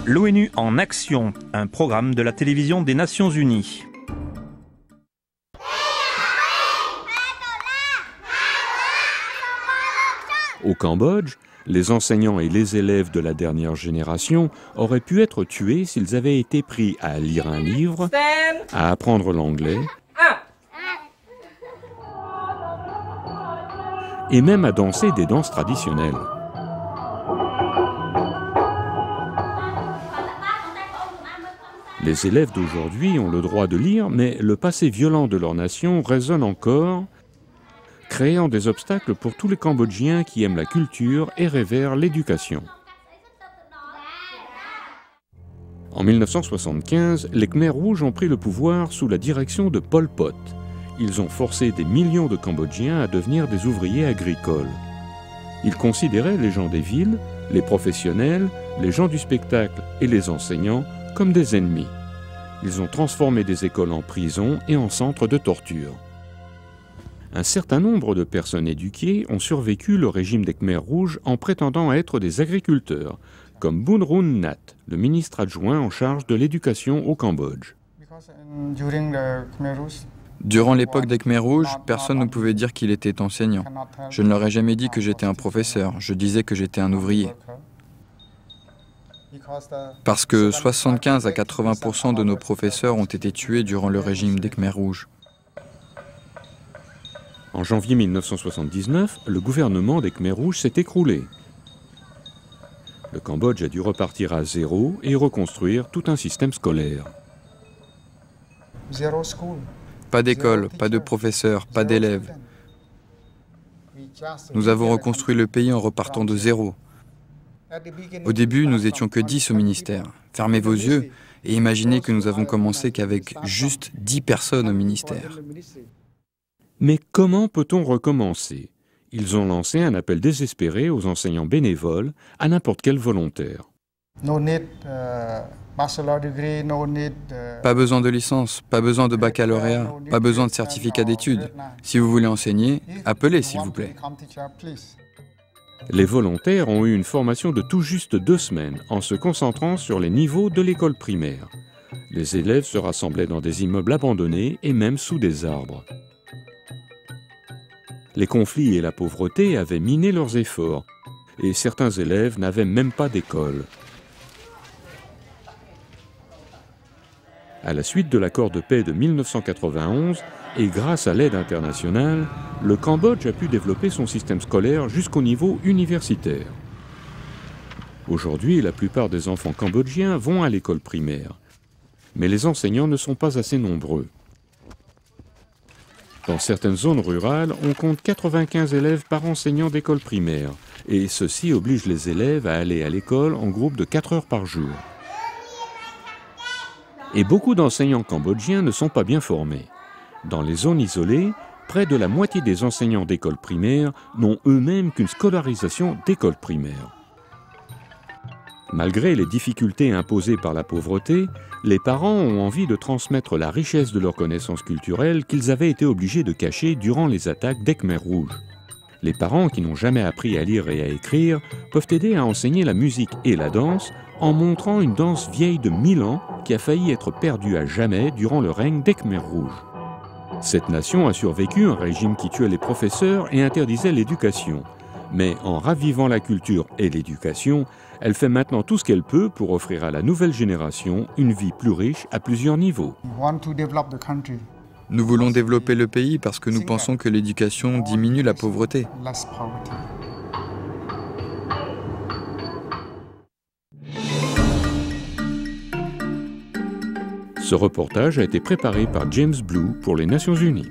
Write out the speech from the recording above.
L'ONU en action, un programme de la télévision des Nations Unies. Au Cambodge, les enseignants et les élèves de la dernière génération auraient pu être tués s'ils avaient été pris à lire un livre, à apprendre l'anglais et même à danser des danses traditionnelles. Les élèves d'aujourd'hui ont le droit de lire, mais le passé violent de leur nation résonne encore, créant des obstacles pour tous les Cambodgiens qui aiment la culture et révèrent l'éducation. En 1975, les Khmers rouges ont pris le pouvoir sous la direction de Pol Pot. Ils ont forcé des millions de Cambodgiens à devenir des ouvriers agricoles. Ils considéraient les gens des villes, les professionnels, les gens du spectacle et les enseignants comme des ennemis. Ils ont transformé des écoles en prisons et en centres de torture. Un certain nombre de personnes éduquées ont survécu le régime des Khmers rouges en prétendant être des agriculteurs, comme Boonrun Nat, le ministre adjoint en charge de l'éducation au Cambodge. Durant l'époque des Khmers rouges, personne ne pouvait dire qu'il était enseignant. Je ne leur ai jamais dit que j'étais un professeur, je disais que j'étais un ouvrier. Parce que 75 à 80% de nos professeurs ont été tués durant le régime des Khmers rouges. En janvier 1979, le gouvernement des Khmers rouges s'est écroulé. Le Cambodge a dû repartir à zéro et reconstruire tout un système scolaire. Pas d'école, pas de professeurs, pas d'élèves. Nous avons reconstruit le pays en repartant de zéro. Au début, nous étions que 10 au ministère. Fermez vos yeux et imaginez que nous avons commencé qu'avec juste 10 personnes au ministère. Mais comment peut-on recommencer? Ils ont lancé un appel désespéré aux enseignants bénévoles, à n'importe quel volontaire. Pas besoin de licence, pas besoin de baccalauréat, pas besoin de certificat d'études. Si vous voulez enseigner, appelez s'il vous plaît. Les volontaires ont eu une formation de tout juste 2 semaines, en se concentrant sur les niveaux de l'école primaire. Les élèves se rassemblaient dans des immeubles abandonnés et même sous des arbres. Les conflits et la pauvreté avaient miné leurs efforts, et certains élèves n'avaient même pas d'école. À la suite de l'accord de paix de 1991, et grâce à l'aide internationale, le Cambodge a pu développer son système scolaire jusqu'au niveau universitaire. Aujourd'hui, la plupart des enfants cambodgiens vont à l'école primaire, mais les enseignants ne sont pas assez nombreux. Dans certaines zones rurales, on compte 95 élèves par enseignant d'école primaire, et ceci oblige les élèves à aller à l'école en groupe de 4 heures par jour. Et beaucoup d'enseignants cambodgiens ne sont pas bien formés. Dans les zones isolées, près de la moitié des enseignants d'école primaire n'ont eux-mêmes qu'une scolarisation d'école primaire. Malgré les difficultés imposées par la pauvreté, les parents ont envie de transmettre la richesse de leurs connaissances culturelles qu'ils avaient été obligés de cacher durant les attaques des Khmers rouges. Les parents qui n'ont jamais appris à lire et à écrire peuvent aider à enseigner la musique et la danse en montrant une danse vieille de 1000 ans qui a failli être perdue à jamais durant le règne des Khmers rouges. Cette nation a survécu un régime qui tuait les professeurs et interdisait l'éducation. Mais en ravivant la culture et l'éducation, elle fait maintenant tout ce qu'elle peut pour offrir à la nouvelle génération une vie plus riche à plusieurs niveaux. Nous voulons développer le pays parce que nous pensons que l'éducation diminue la pauvreté. Ce reportage a été préparé par James Blue pour les Nations Unies.